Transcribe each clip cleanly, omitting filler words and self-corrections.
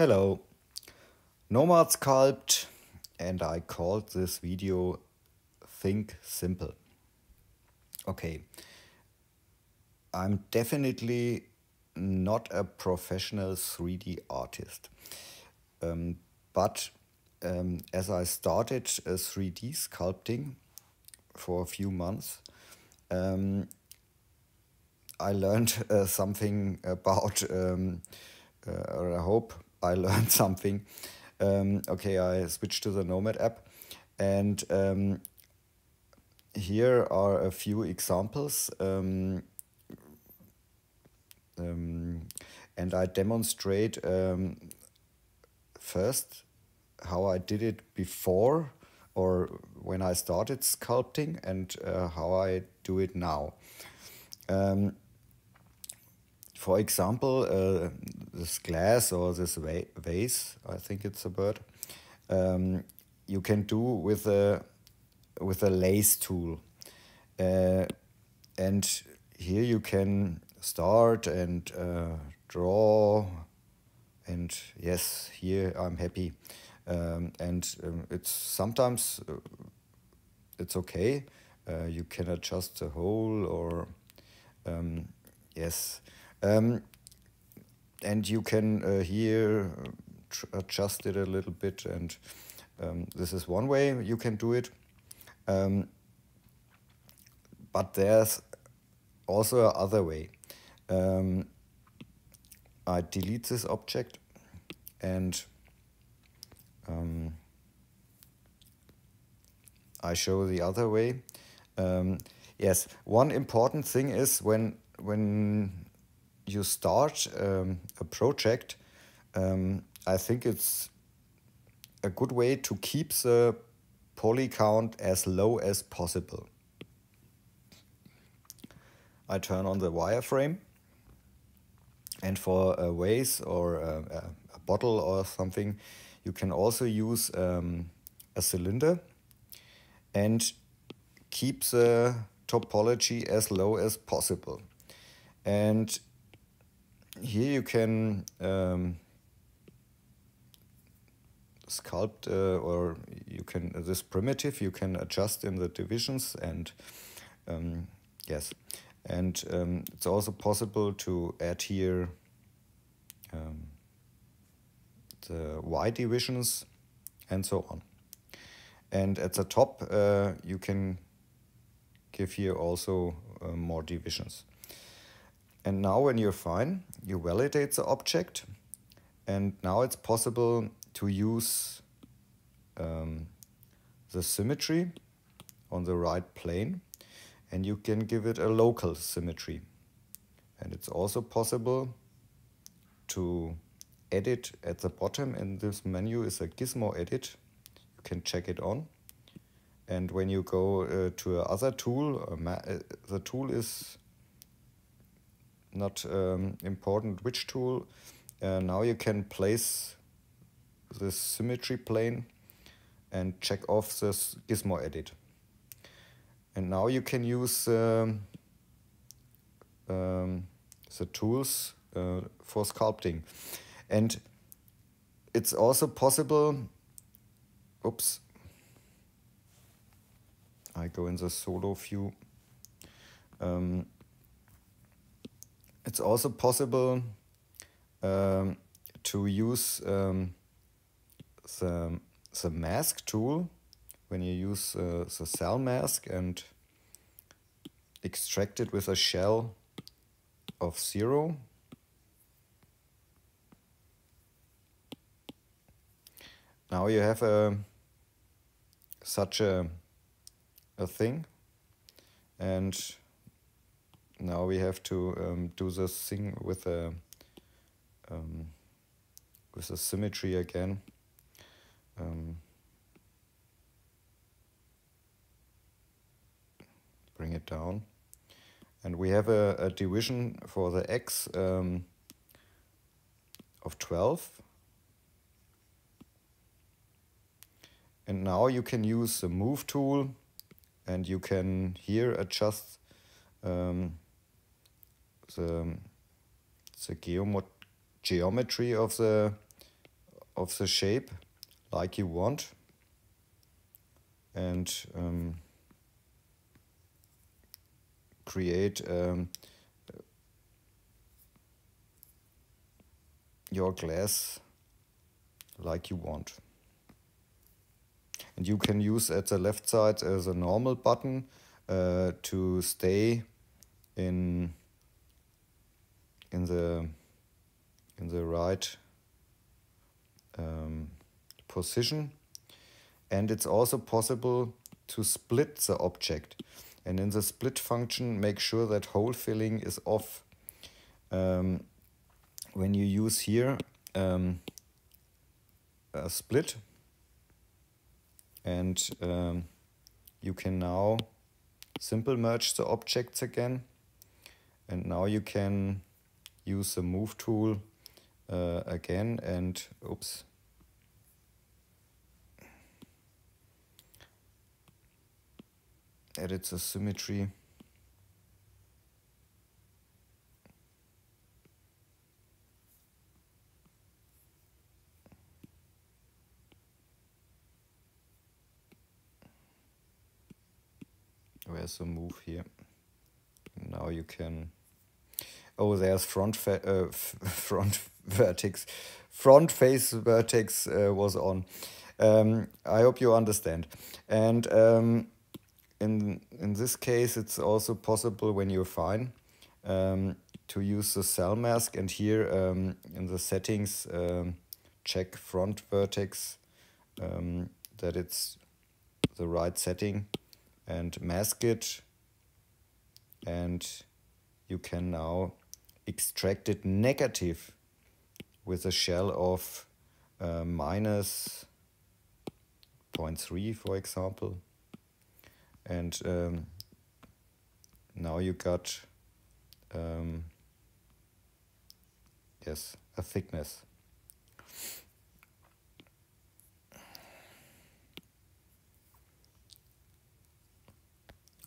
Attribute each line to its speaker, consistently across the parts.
Speaker 1: Hello, Nomad Sculpt, and I called this video Think Simple. Okay, I'm definitely not a professional 3D artist, but as I started 3D sculpting for a few months, I learned something about, or I hope I learned something. Okay, I switched to the Nomad app, and here are a few examples, and I demonstrate first how I did it before or when I started sculpting and how I do it now. For example, this glass or this vase, I think it's a bird, you can do with a lace tool. And here you can start and draw, and yes, here I'm happy. It's sometimes it's okay. You can adjust the hole or yes. And you can here adjust it a little bit, and this is one way you can do it. But there's also another way. I delete this object and I show the other way. Yes, one important thing is when you start a project, I think it's a good way to keep the poly count as low as possible. I turn on the wireframe, and for a vase or a bottle or something, you can also use a cylinder and keep the topology as low as possible. And here you can sculpt or you can, this primitive you can adjust in the divisions, and yes, and it's also possible to add here the Y divisions and so on. And at the top you can give here also more divisions. And now when you're fine, you validate the object, and now it's possible to use the symmetry on the right plane, and you can give it a local symmetry. And it's also possible to edit at the bottom. In this menu is a gizmo edit. You can check it on. And when you go to another tool, the tool is not important which tool. Now you can place this symmetry plane and check off this gizmo edit. And now you can use the tools for sculpting. And it's also possible, oops, I go in the solo view. It's also possible to use the mask tool when you use the cell mask and extract it with a shell of 0. Now you have such a thing, and now we have to do this thing with a symmetry again. Bring it down, and we have a division for the X of 12. And now you can use the move tool, and you can here adjust the geometry of the of the shape like you want, and create your glass like you want. And you can use at the left side as a normal button to stay in the right position. And it's also possible to split the object. And in the split function, make sure that hole filling is off. When you use here a split, and you can now simple merge the objects again, and now you can use the move tool again, and oops, edit the symmetry. Where's the move here? Now you can. Oh, there's front vertex. Front face vertex was on. I hope you understand. And in this case, it's also possible when you're fine to use the cell mask. And here in the settings, check front vertex that it's the right setting, and mask it, and you can now extract it negative with a shell of minus 0.3, for example, and now you got yes, a thickness.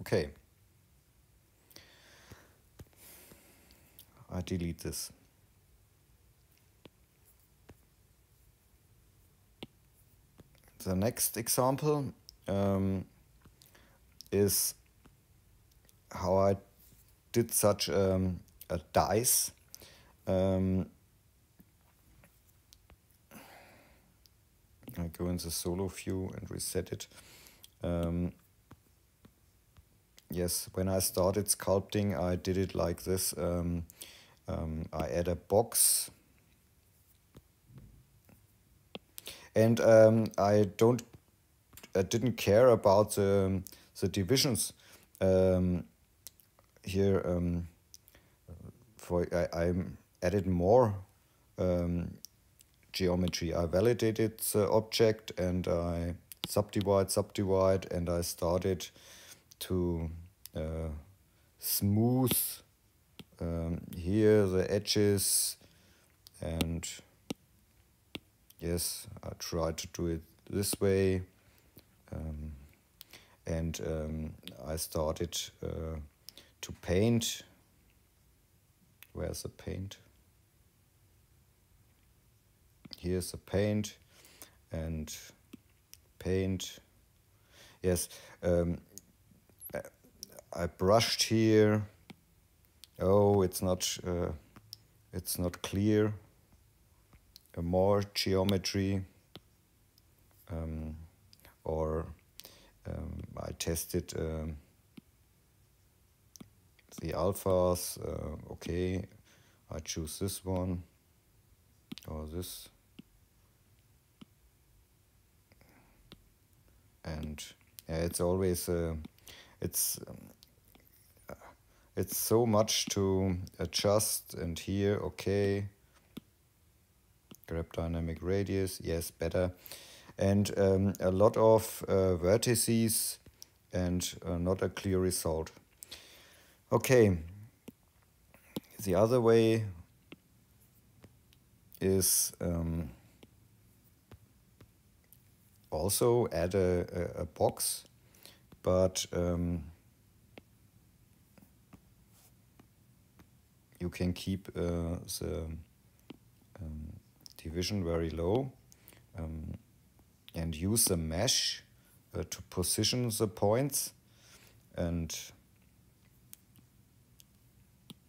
Speaker 1: Okay, I delete this. The next example is how I did such a dice. I go in the solo view and reset it. Yes, when I started sculpting, I did it like this. I add a box, and I didn't care about the divisions here. I added more geometry. I validated the object, and I subdivide, and I started to smooth here the edges, and yes, I tried to do it this way, and I started to paint. Where's the paint? Here's the paint, and paint. Yes, I brushed here. Oh, it's not clear. More geometry, or I tested the alphas. Okay, I choose this one or this, and yeah, it's always it's so much to adjust. And here, okay, grab dynamic radius, yes, better, and a lot of vertices, and not a clear result. Okay, the other way is also add a box, but you can keep the division very low, and use the mesh to position the points. And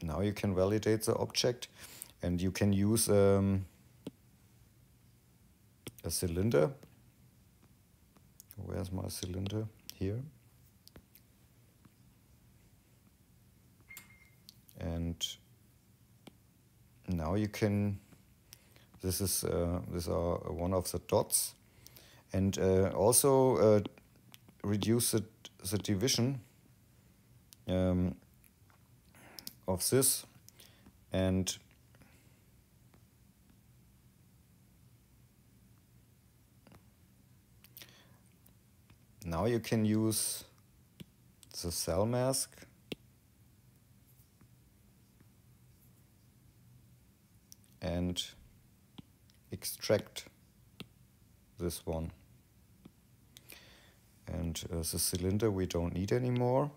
Speaker 1: now you can validate the object, and you can use a cylinder. Where's my cylinder? Here. And now you can, these are one of the dots, and also reduce the division of this, and now you can use the cell mask and extract this one. And the cylinder we don't need anymore.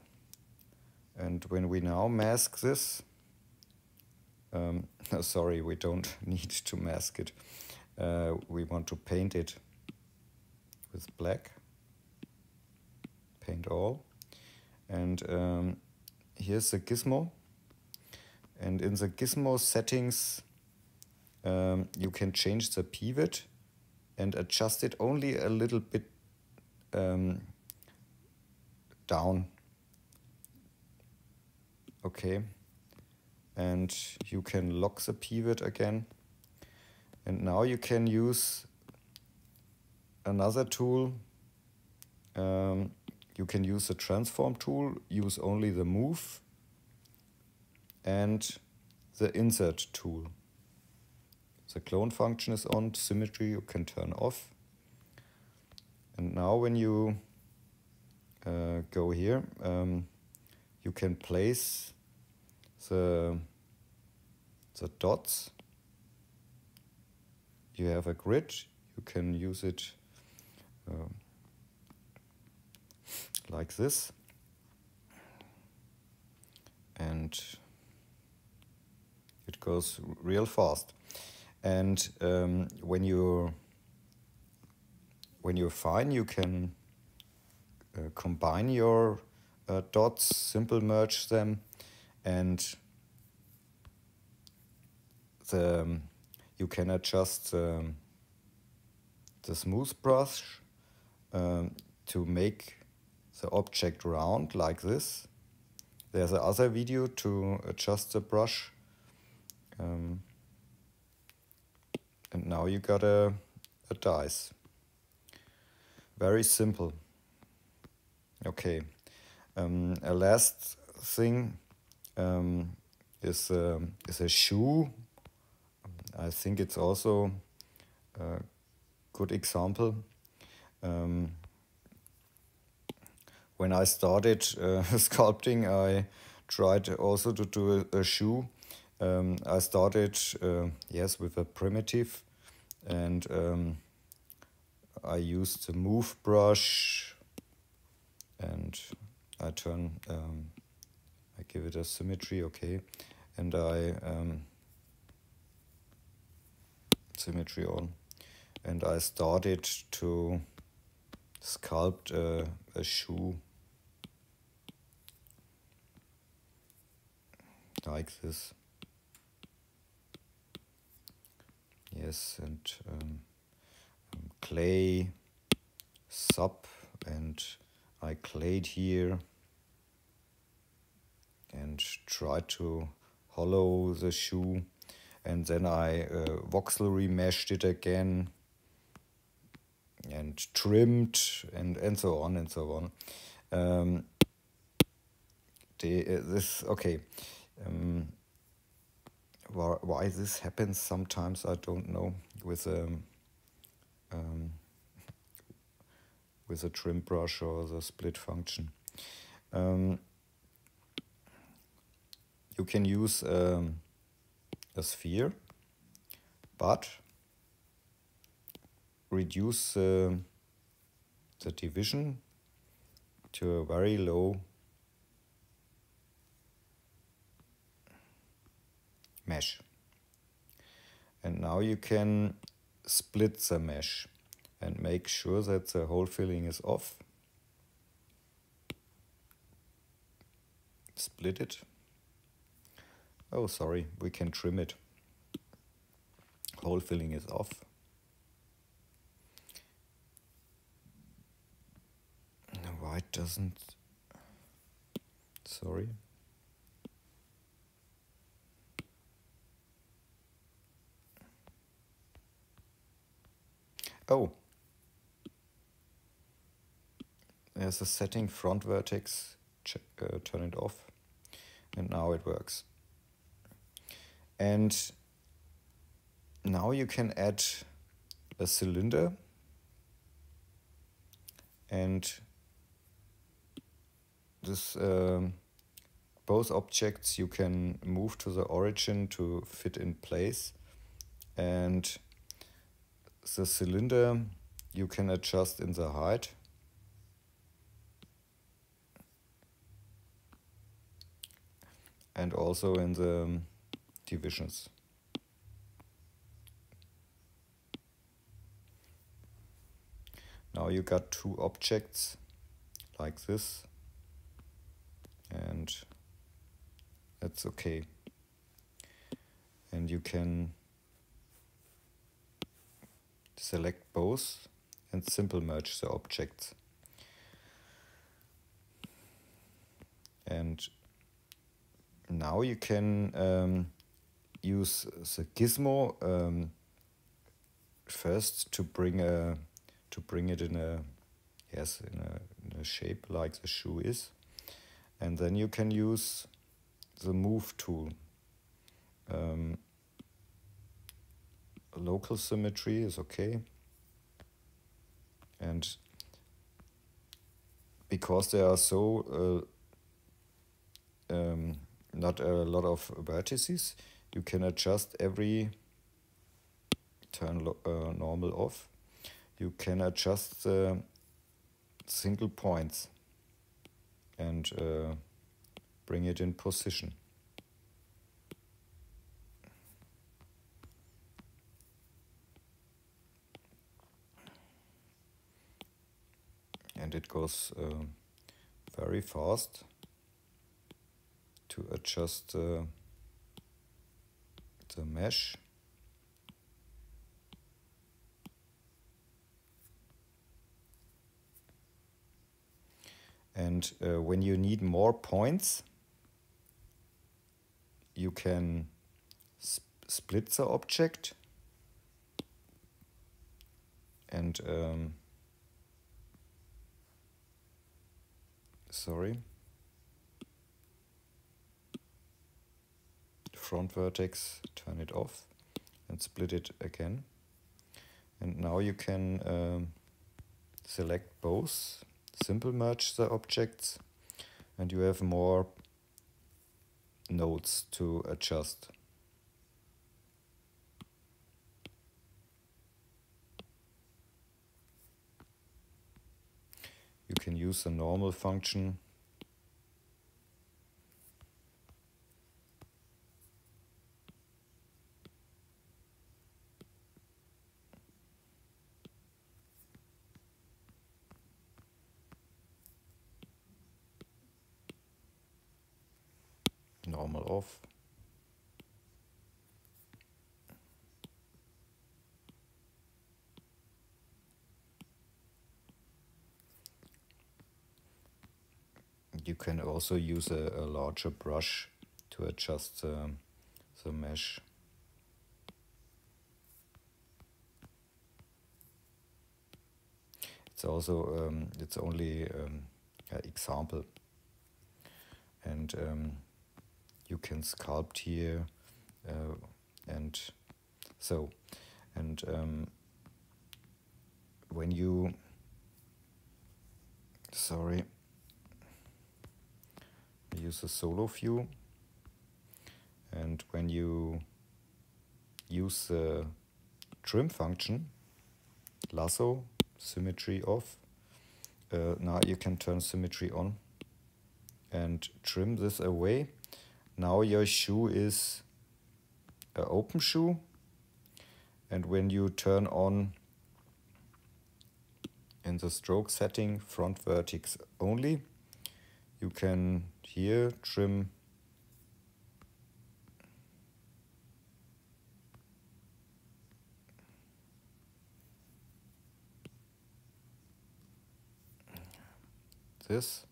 Speaker 1: And when we now mask this, sorry, we don't need to mask it. We want to paint it with black. Paint all. And here's the gizmo. And in the gizmo settings, you can change the pivot and adjust it only a little bit down. Okay. And you can lock the pivot again. And now you can use another tool. You can use the transform tool, use only the move, and the insert tool. The clone function is on, symmetry you can turn off. And now when you go here, you can place the dots. You have a grid, you can use it like this, and it goes real fast. And when you're fine, you can combine your dots, simple merge them, and you can adjust the smooth brush to make the object round like this. There's another video to adjust the brush. And now you got a dice. Very simple. Okay. A last thing is a shoe. I think it's also a good example. When I started sculpting, I tried also to do a shoe. I started, yes, with a primitive, and I used the move brush, and I give it a symmetry, okay, and I symmetry on, and I started to sculpt a shoe like this. Yes, and clay sub, and I clayed here and tried to hollow the shoe, and then I voxel remeshed it again and trimmed and so on and so on. Okay. Why this happens sometimes, I don't know, with a trim brush or the split function. You can use a sphere, but reduce the division to a very low mesh. And now you can split the mesh. and make sure that the hole filling is off. Split it. Oh, sorry, we can trim it. Hole filling is off. Why it doesn't? Sorry. Oh, there's a setting front vertex. Turn it off, and now it works. And now you can add a cylinder, and this both objects you can move to the origin to fit in place, and the cylinder you can adjust in the height. And also in the divisions. Now you got two objects like this, and that's okay. And you can select both and simple merge the objects. And now you can use the gizmo first to bring it in a in a shape like the shoe is, and then you can use the move tool. Local symmetry is okay, and because there are so not a lot of vertices, you can adjust every turn normal off. You can adjust the single points and bring it in position. And it goes very fast to adjust the mesh. And when you need more points, you can split the object and front vertex, turn it off and split it again. And now you can select both, simple merge the objects, and you have more nodes to adjust. You can use the normal function . Normal off. You can also use a larger brush to adjust the mesh. It's also it's only an example, and you can sculpt here, and so, and when you use the solo view, and when you use the trim function, lasso, symmetry off, now you can turn symmetry on and trim this away. Now your shoe is an open shoe, and when you turn on in the stroke setting front vertex only. You can here trim this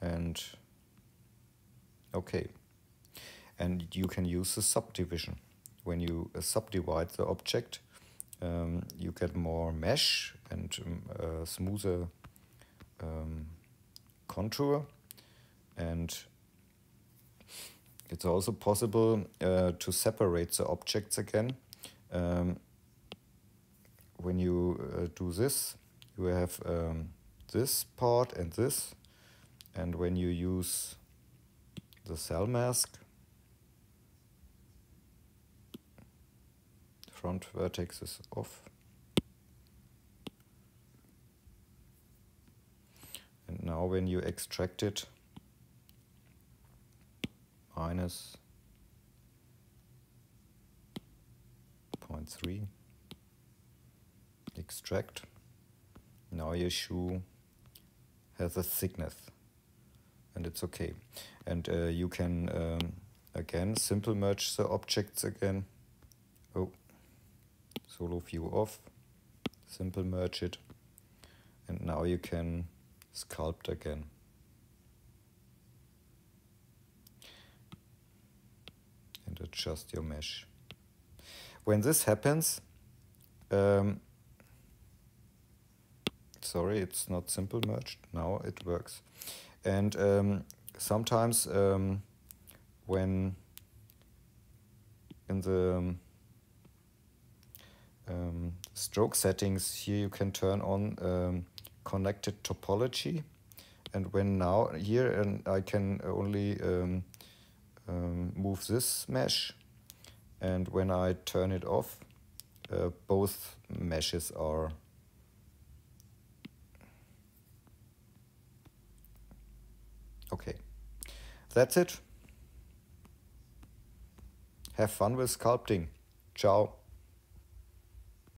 Speaker 1: and okay. And you can use the subdivision. When you subdivide the object, you get more mesh and smoother contour, and it's also possible to separate the objects again. When you do this, you have this part and this, and when you use the cell mask, front vertex is off. And now when you extract it, minus 0.3, extract. Now your shoe has a thickness and it's okay. And you can again simple merge the objects again. Oh, solo view off, simple merge it, and now you can sculpt again. And adjust your mesh. When this happens, sorry, it's not simple merged, now it works. And sometimes when in the stroke settings here you can turn on connected topology, and when now here and I can only move this mesh, and when I turn it off both meshes are okay. That's it. Have fun with sculpting. Ciao.